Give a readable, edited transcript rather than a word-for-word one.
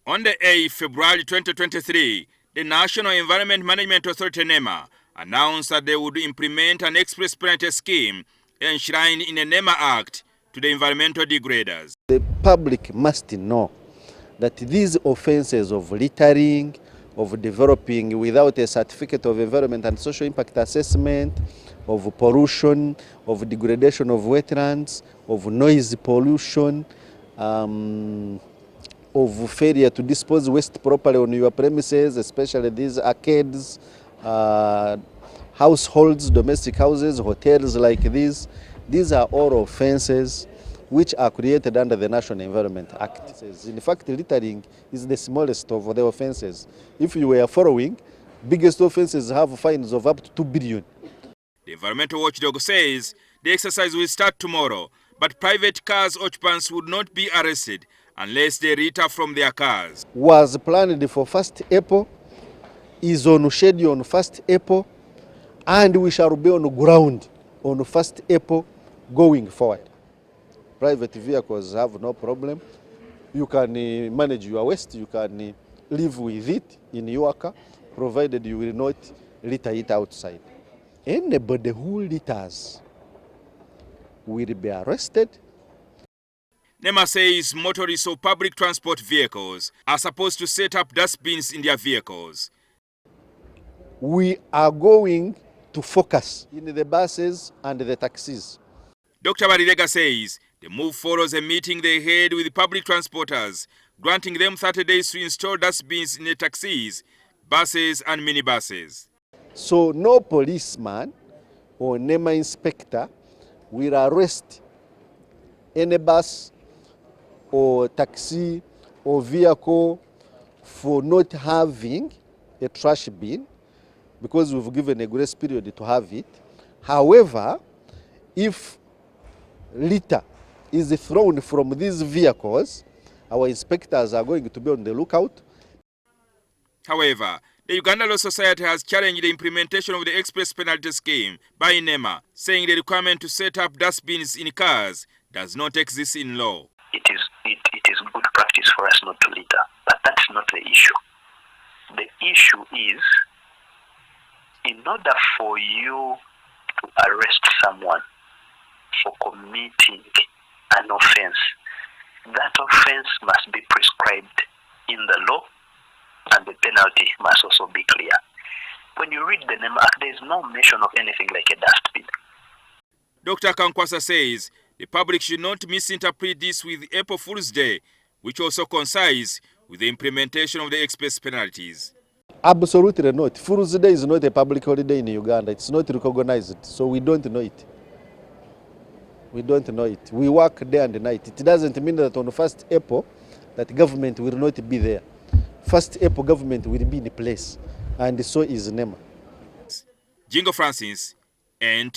On the 8th February 2023, the National Environment Management Authority NEMA announced that they would implement an express penalty scheme enshrined in the NEMA Act to the environmental degraders. The public must know that these offences of littering, of developing without a certificate of environment and social impact assessment, of pollution, of degradation of wetlands, of noise pollution, of failure to dispose waste properly on your premises, especially these arcades, households, domestic houses, hotels like these. These are all offences which are created under the National Environment Act. In fact, littering is the smallest of the offences. If you were following, biggest offences have fines of up to 2 billion. The environmental watchdog says the exercise will start tomorrow, but private cars occupants would not be arrested unless they litter from their cars. Was planned for 1st April, is on schedule on 1st April, and we shall be on ground on 1st April going forward. Private vehicles have no problem. You can manage your waste, you can live with it in your car, provided you will not litter it outside. Anybody who litters will be arrested. NEMA says motorists of public transport vehicles are supposed to set up dustbins in their vehicles. We are going to focus in the buses and the taxis. Dr. Barirega says the move follows a meeting they had with public transporters, granting them 30 days to install dustbins in the taxis, buses and minibuses. So no policeman or NEMA inspector will arrest any bus or taxi or vehicle for not having a trash bin, because we've given a grace period to have it. However, if litter is thrown from these vehicles, our inspectors are going to be on the lookout. However, the Uganda Law Society has challenged the implementation of the express penalty scheme by NEMA, saying the requirement to set up dustbins in cars does not exist in law. It is good practice for us not to litter, but that's not the issue. The issue is, in order for you to arrest someone for committing an offense, that offense must be prescribed in the law, and the penalty must also be clear. When you read the NEMA Act, there is no mention of anything like a dustbin. Dr. Akankwasah says the public should not misinterpret this with April Fool's Day, which also coincides with the implementation of the express penalties. Absolutely not. Fool's Day is not a public holiday in Uganda. It's not recognized, so we don't know it. We don't know it. We work day and night. It doesn't mean that on 1st April that government will not be there. 1st April government will be in place, and so is NEMA. Jingo Francis, NT.